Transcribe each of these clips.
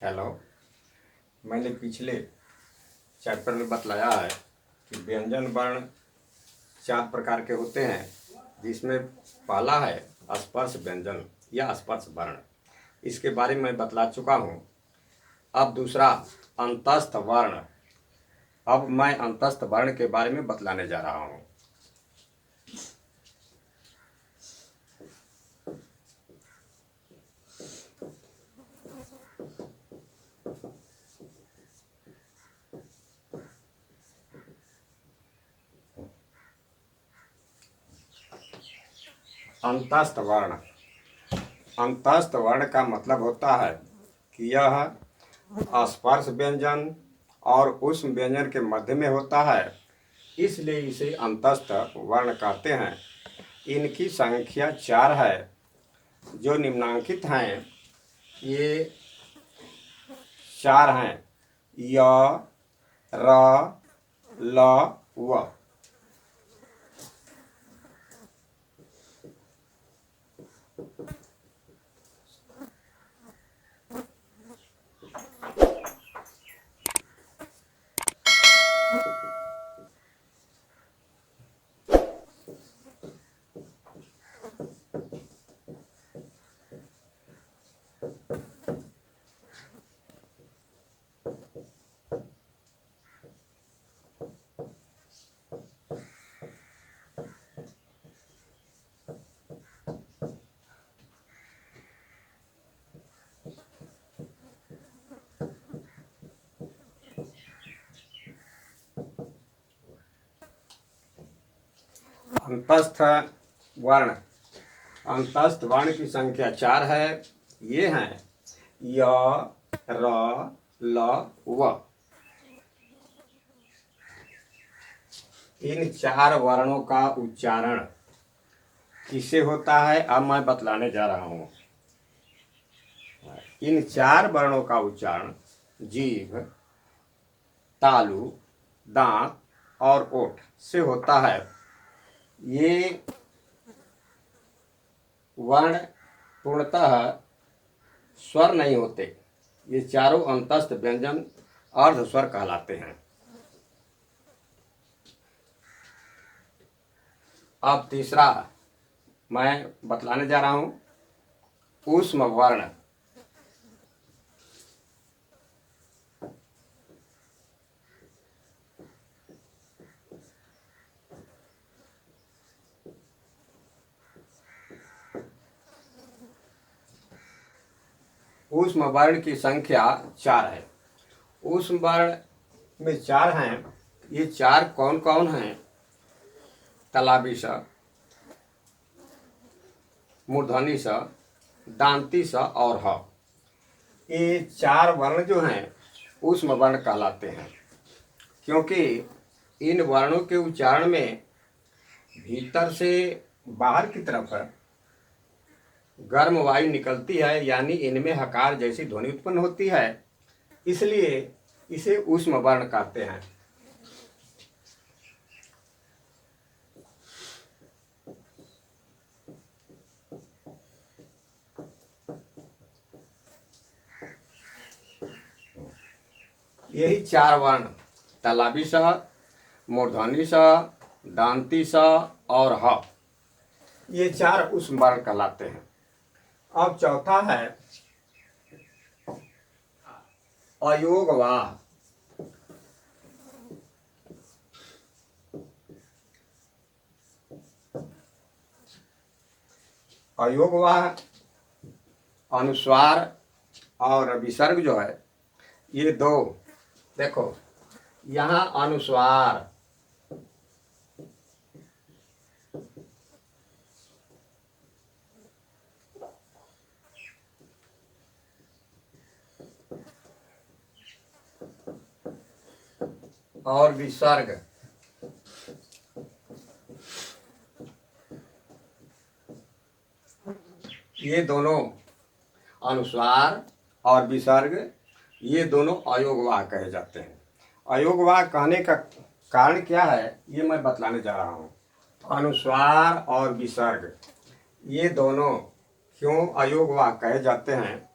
Hello. मैंने पिछले chapter में बतलाया है कि व्यंजन वर्ण 4 प्रकार के होते हैं, जिसमें पहला है स्पर्श व्यंजन या स्पर्श वर्ण। इसके बारे में मैं बतला चुका हूँ। अब दूसरा अंतस्थ वर्ण। अब मैं अंतस्थ वर्ण के बारे में बतलाने जा रहा हूँ। अंतस्थ वर्ण। अंतस्थ वर्ण का मतलब होता है कि यह स्पर्श व्यंजन और उष्म व्यंजन के मध्य में होता है, इसलिए इसे अंतस्थ वर्ण कहते हैं। इनकी संख्या 4 है, जो निम्नांकित हैं। ये 4 हैं: य, र, ल, व। अंतस्थ वर्ण। अंतस्थ वर्ण की संख्या 4 है। ये हैं य, र, ल, व। इन 4 वर्णों का उच्चारण किससे होता है, अब मैं बतलाने जा रहा हूँ। इन 4 वर्णों का उच्चारण जीभ, तालु, दांत और ओठ से होता है। ये वर्ण पूर्णतः स्वर नहीं होते। ये चारों अंतस्थ व्यंजन अर्ध स्वर कहलाते हैं। अब तीसरा मैं बतलाने जा रहा हूँ, ऊष्म वर्ण। ऊष्म वर्ण की संख्या 4 है। ऊष्म वर्ण में 4 हैं। ये 4 कौन कौन हैं? तलाबी स, मूर्धनी स, दांती स और ह। ये 4 वर्ण जो हैं ऊष्म वर्ण कहलाते हैं, क्योंकि इन वर्णों के उच्चारण में भीतर से बाहर की तरफ गर्म वायु निकलती है, यानी इनमें हकार जैसी ध्वनि उत्पन्न होती है, इसलिए इसे ऊष्म वर्ण कहते हैं। यही 4 वर्ण तलाबी स, मूर्धनी स, दांती स और ह, ये 4 ऊष्म वर्ण कहलाते हैं। अब चौथा है अयोगवाह। अयोगवाह अनुस्वार और विसर्ग जो है, ये 2। देखो, यहाँ अनुस्वार और विसर्ग, ये दोनों अनुस्वार और विसर्ग, ये दोनों अयोगवाह कहे जाते हैं। अयोगवाह कहने का कारण क्या है, ये मैं बतलाने जा रहा हूँ। अनुस्वार और विसर्ग ये दोनों क्यों अयोगवाह कहे जाते हैं?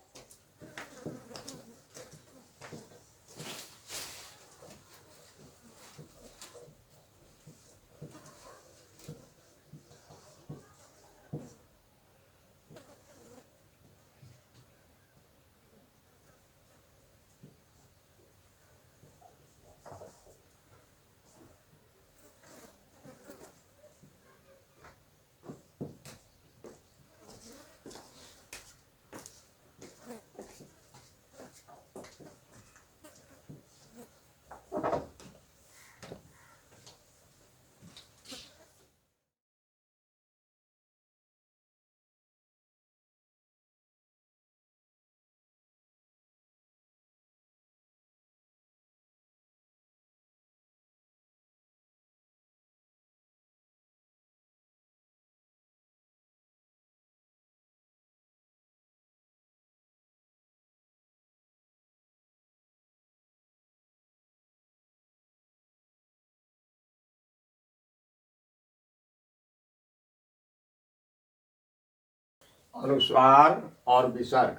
अनुस्वार और विसर्ग,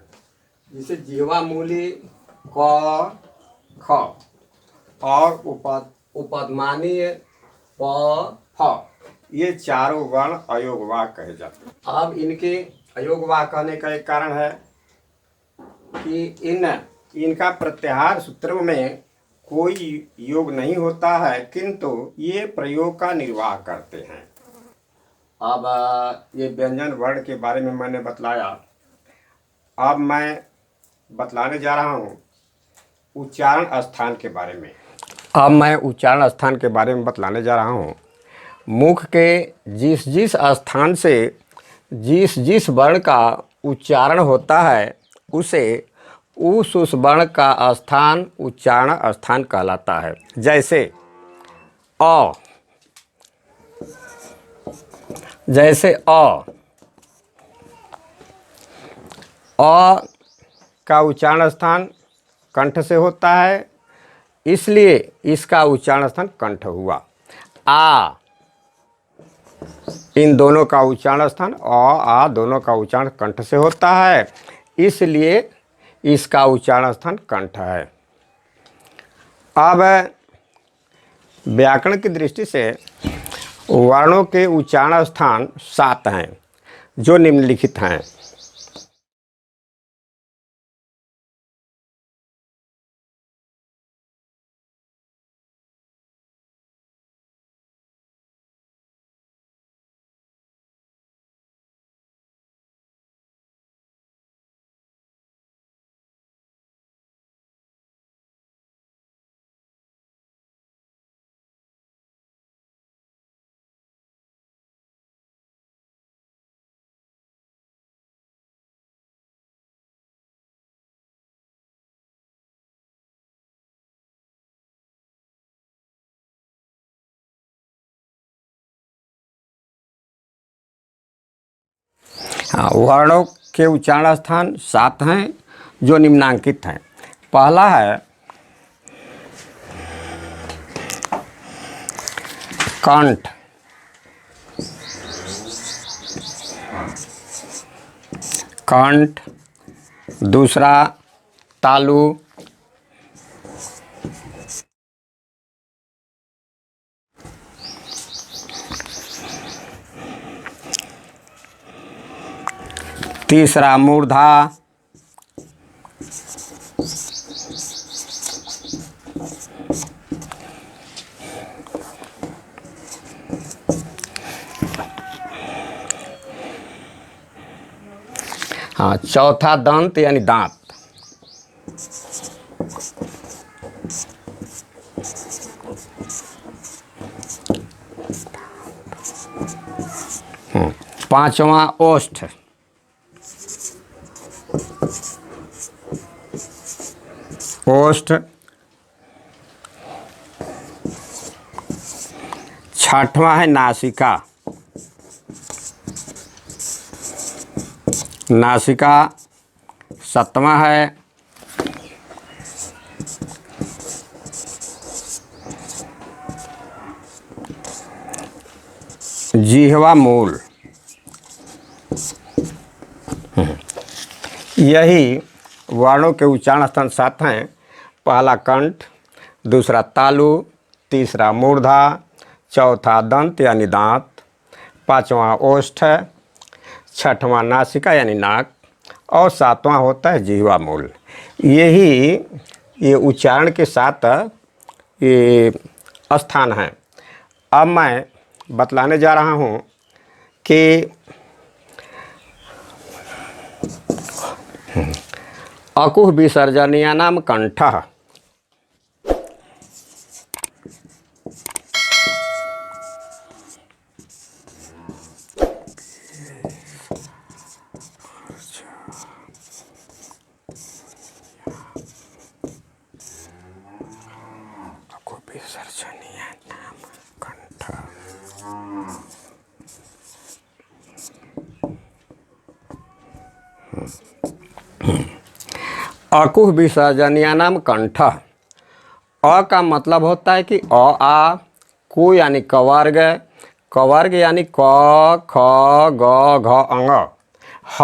जिसे जिह्वा मूली क ख और उपध्मानीय प फ, ये चारों वर्ण अयोगवाक कहे जाते हैं। अब इनके अयोगवाक कहने का एक कारण है कि इनका प्रत्याहार सूत्रों में कोई योग नहीं होता है, किंतु ये प्रयोग का निर्वाह करते हैं। अब ये व्यंजन वर्ण के बारे में मैंने बतलाया। अब मैं बतलाने जा रहा हूँ उच्चारण स्थान के बारे में। अब मैं उच्चारण स्थान के बारे में बतलाने जा रहा हूँ। मुख के जिस जिस स्थान से जिस जिस वर्ण का उच्चारण होता है उसे उस वर्ण का स्थान उच्चारण स्थान कहलाता है। जैसे अ, अ का उच्चारण स्थान कंठ से होता है, इसलिए इसका उच्चारण स्थान कंठ हुआ। आ, इन दोनों का उच्चारण स्थान आ दोनों का उच्चारण कंठ से होता है, इसलिए इसका उच्चारण स्थान कंठ है। अब व्याकरण की दृष्टि से वर्णों के उच्चारण स्थान 7 हैं, जो निम्नलिखित हैं। हाँ, वर्णों के उच्चारण स्थान 7 हैं, जो निम्नांकित हैं। पहला है कंठ, कंठ। दूसरा तालु, तीसरा मूर्धा, हाँ, चौथा दंत यानी दांत। पांचवा ओष्ठ, ओष्ठ। छठवां है नासिका, नासिका। सातवां है जिह्वा मूल। यही वर्णों के उच्चारण स्थान 7 हैं। पहला कंठ, दूसरा तालु, तीसरा मूर्धा, चौथा दंत यानी दांत, पांचवा ओष्ठ, छठवां नासिका यानी नाक, और सातवां होता है जिह्वा मूल। ये उच्चारण के 7 ये स्थान हैं। अब मैं बतलाने जा रहा हूँ कि अकुह विसर्जनीयानाम कंठः। अकुह विसर्जनीयानाम कंठः। अ का मतलब होता है कि अ आ, कु यानी कवर्ग, कवर्ग यानी क ख ग घ अंग, ह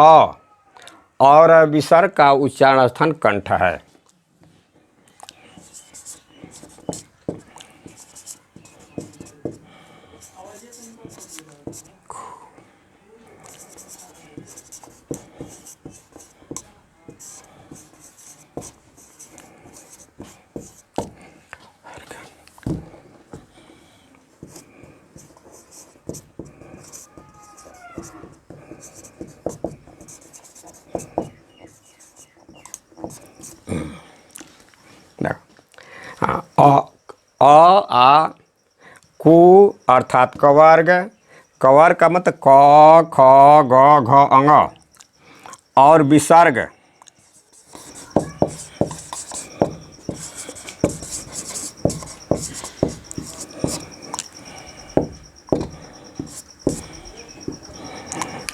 और विसर्ग का उच्चारण स्थान कंठ है। आ कु अर्थात कवर्ग, कवर्ग का मतलब क ख ग घ अंग और विसर्ग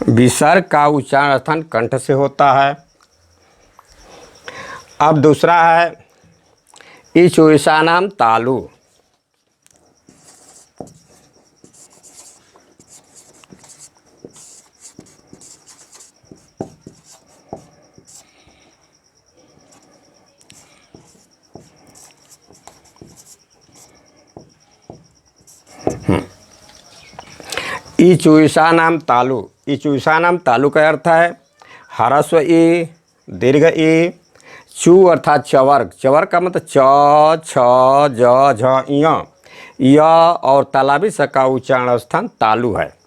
विसर्ग का उच्चारण स्थान कंठ से होता है। अब दूसरा है ईशुईशानाम तालु। ईशुईशानाम तालु, ईशुईशानाम तालु का अर्थ है ह्रस्व ई, दीर्घ ई, चू अर्थात चवर्ग, चवर्ग का मतलब च छ ज झ य और तालाबी स का उच्चारण स्थान तालु है।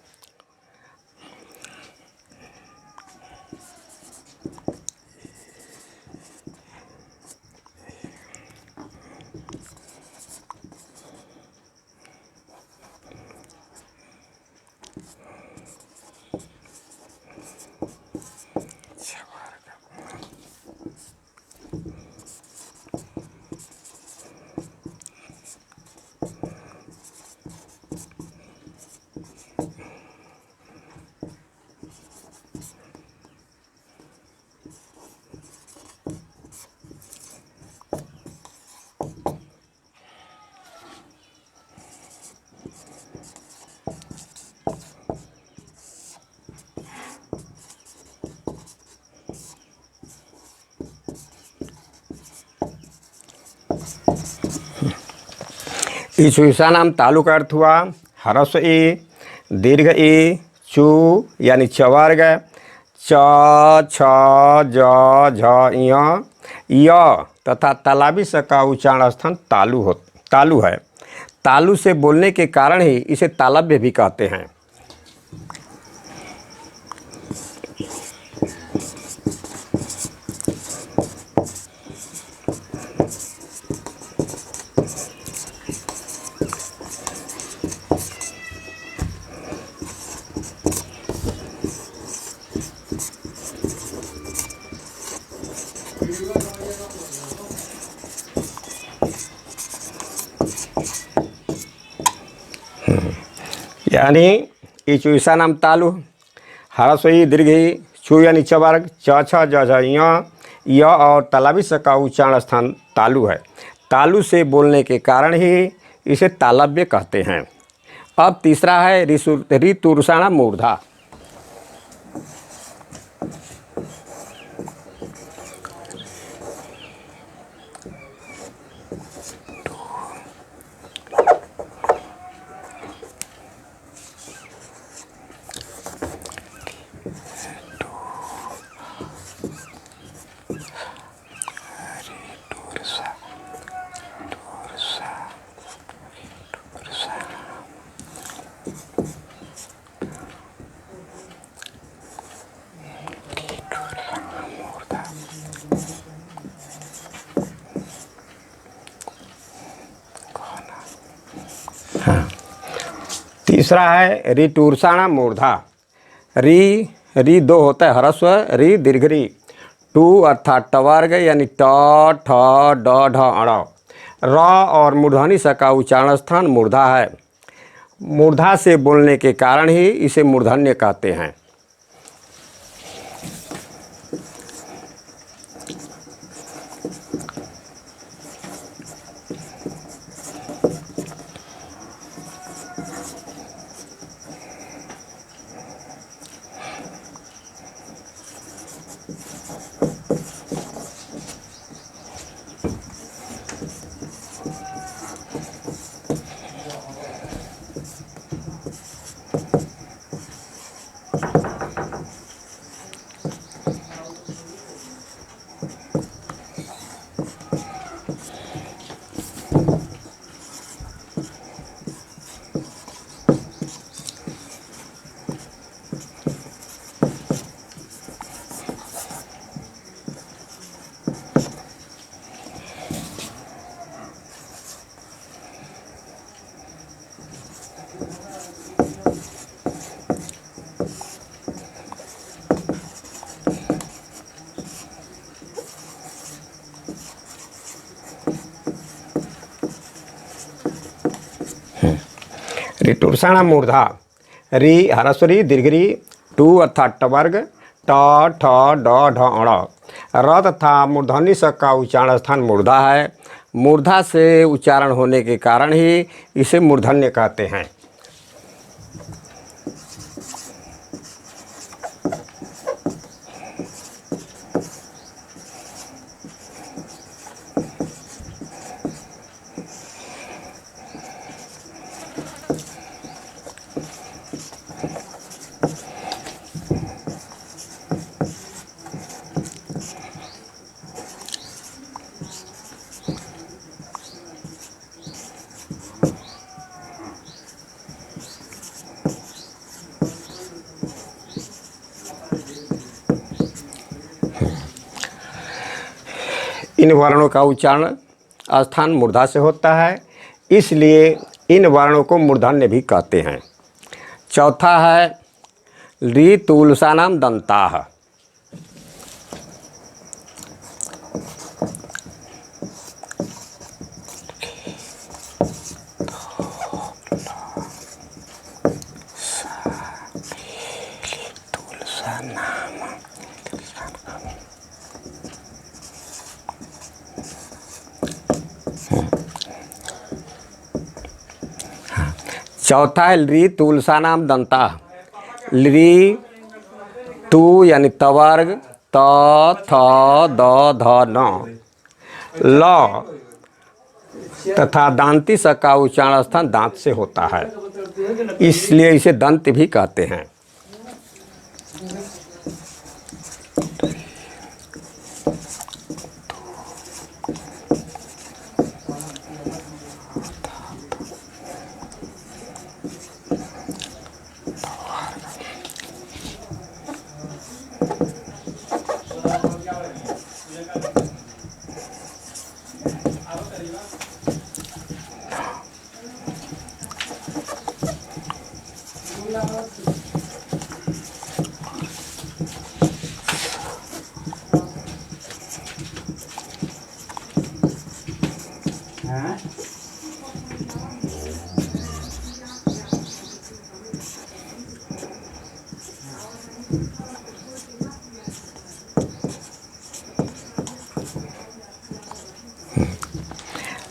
ईशुईशानाम तालु का अर्थ हुआ ह्रस्व ई, दीर्घ ई, चू यानी चवर्ग, च छ ज झ य तथा तालाबी स का उच्चारण स्थान तालु है। तालु से बोलने के कारण ही इसे तालव्य भी कहते हैं। यानी ईशुईशानाम तालु ह्रस्व ई, दीर्घ ई, चू यानी चवर्ग, च छ ज झ य और तालाबी स का उच्चारण स्थान तालु है। तालु से बोलने के कारण ही इसे तालव्य कहते हैं। अब तीसरा है ऋतुरूषाणाम मूर्धा। तीसरा है ऋतुरूषाणाम मूर्धा। री दो होता है ह्रस्व, री दीर्घ री। टू अर्थात टवर्ग यानी ट ठ ड ढ अण। र और मूर्धनी स का उच्चारण स्थान मूर्धा है। मूर्धा से बोलने के कारण ही इसे मूर्धन्य कहते हैं। ऋतुषाण मूर्धा री ह्रस्वरी दीर्घरी टू अर्थात टवर्ग ट ठ ड ढ ण र तथा मूर्धन्य स का उच्चारण स्थान मूर्धा है। मूर्धा से उच्चारण होने के कारण ही इसे मूर्धन्य कहते हैं। इन वर्णों का उच्चारण स्थान मूर्धा से होता है, इसलिए इन वर्णों को मूर्धन्य भी कहते हैं। चौथा है री तुलसानाम दंताः। चौथा है ली तुलसानाम दंता। ली तू यानी तवर्ग त थ द ध न ल तथा दांती स का उच्चारण स्थान दांत से होता है, इसलिए इसे दंत भी कहते हैं।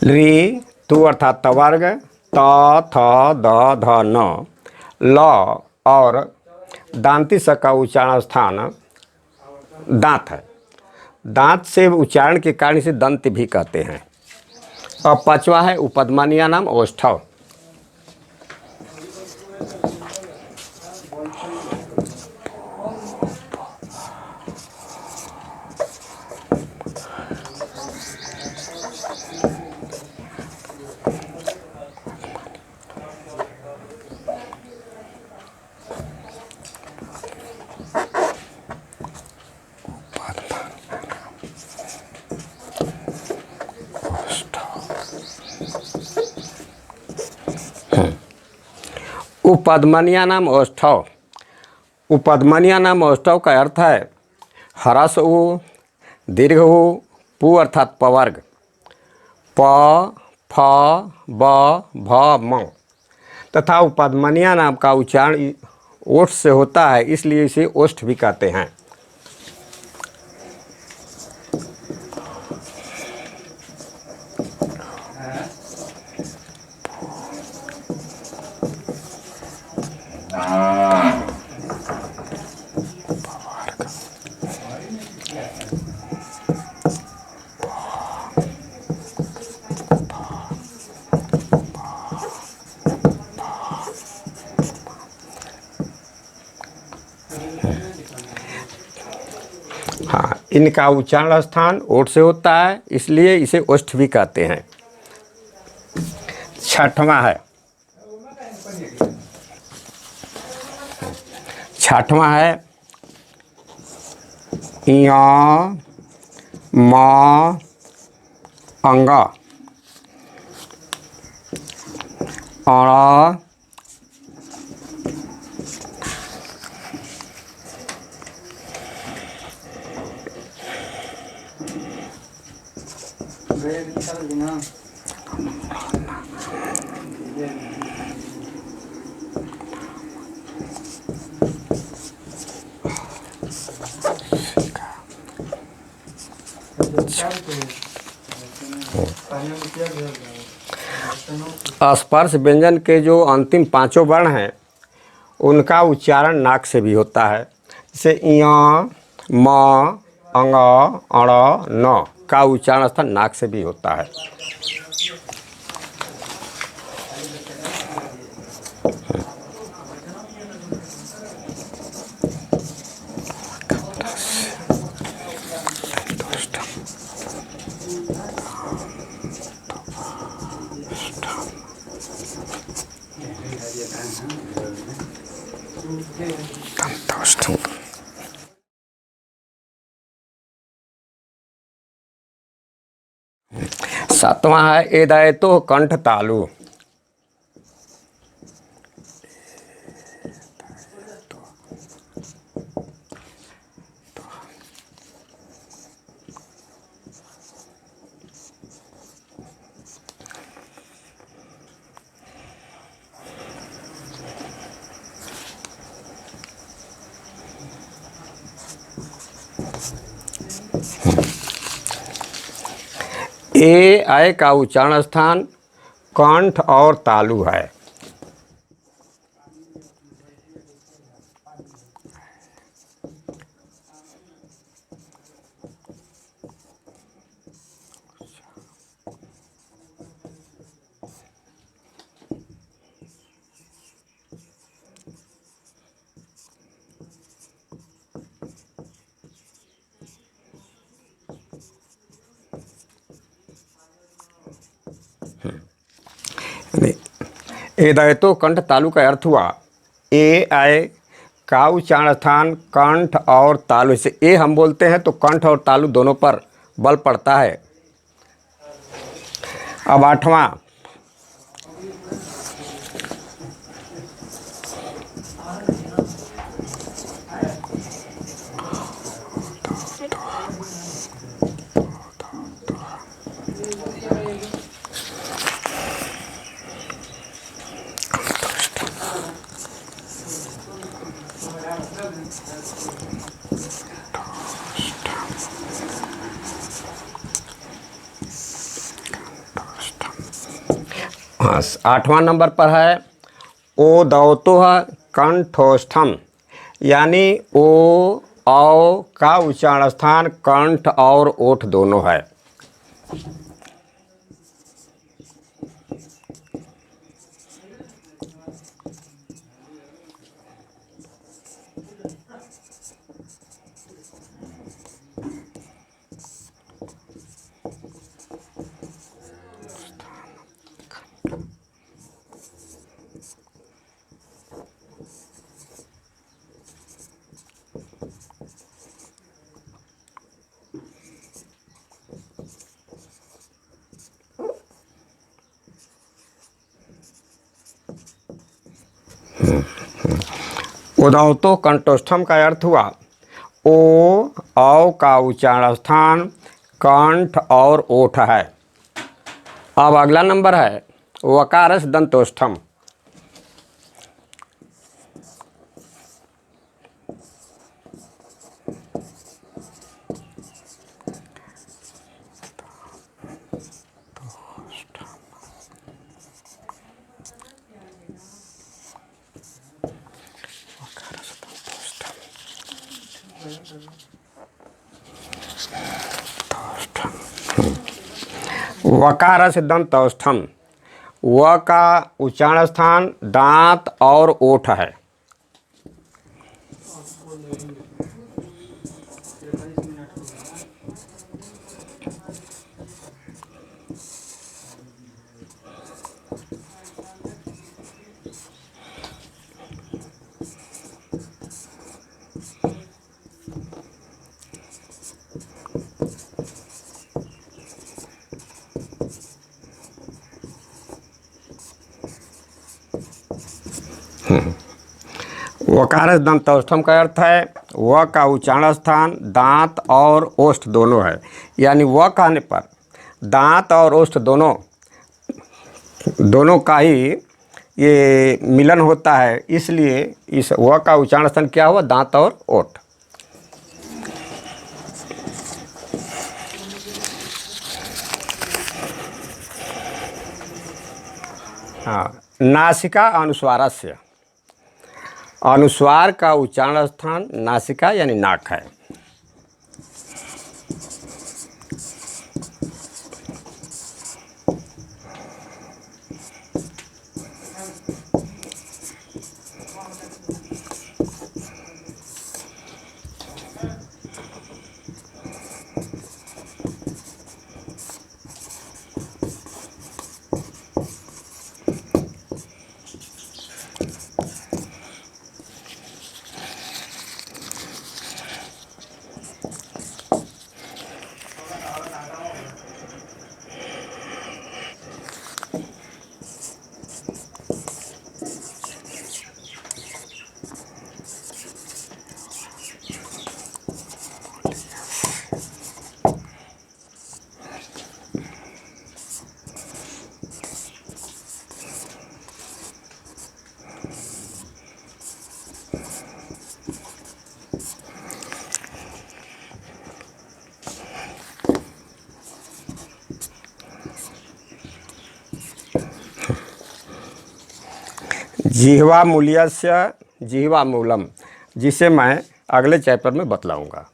ली तू अर्थात तवर्ग त थ द ध न ल और दांती स का उच्चारण स्थान दांत है। दांत से उच्चारण के कारण इसे दंत भी कहते हैं। अब पांचवा है उपदमनीय नाम ओष्ठव। उपदमनीय नाम ओष्ठव। उपदमनीय नाम ओष्ठव का अर्थ है ह्रस्व उ, दीर्घ उ, पु अर्थात पवर्ग, प फ ब भ म तथा उपदमनीय नाम का उच्चारण ओष्ठ से होता है, इसलिए इसे ओष्ठ भी कहते हैं। हाँ, इनका उच्चारण स्थान ओठ से होता है, इसलिए इसे ओष्ठ भी कहते हैं। छठवां है य म अंग अण स्पर्श व्यंजन के जो अंतिम पांचों वर्ण हैं उनका उच्चारण नाक से भी होता है। जैसे य, म, अंग, अण, न का उच्चारण स्थान नाक से भी होता है। सातवां है एदायतो कंठ तालु। ए आय का उच्चारण स्थान कंठ और तालु है। एदायतो कंठ तालु का अर्थ हुआ ए आय का उच्चारण स्थान कंठ और तालु से। ए हम बोलते हैं तो कंठ और तालु दोनों पर बल पड़ता है। अब आठवां आठवां नंबर पर है ओ दौतो कंठोष्ठम, यानी ओ औ का उच्चारण स्थान कंठ और ओठ दोनों है। उदावतो कंठोष्ठम का अर्थ हुआ ओ औ का उच्चारण स्थान कंठ और ओठ है। अब अगला नंबर है वकारस दंतोष्ठम। वकारस दंतौष्ठम, व का उच्चारण स्थान दांत और ओठ है। वकारस दंतौष्ठम का अर्थ है व का उच्चारण स्थान दांत और ओष्ठ दोनों है। यानी व कहने पर दांत और ओष्ठ दोनों का ही ये मिलन होता है, इसलिए इस व का उच्चारण स्थान क्या हुआ दांत और ओठ। हाँ, नासिका अनुस्वारस्य। अनुस्वार का उच्चारण स्थान नासिका यानी नाक है। जिह्वा मूल्यस्य जिह्वा मूलम, जिसे मैं अगले चैप्टर में बतलाऊंगा।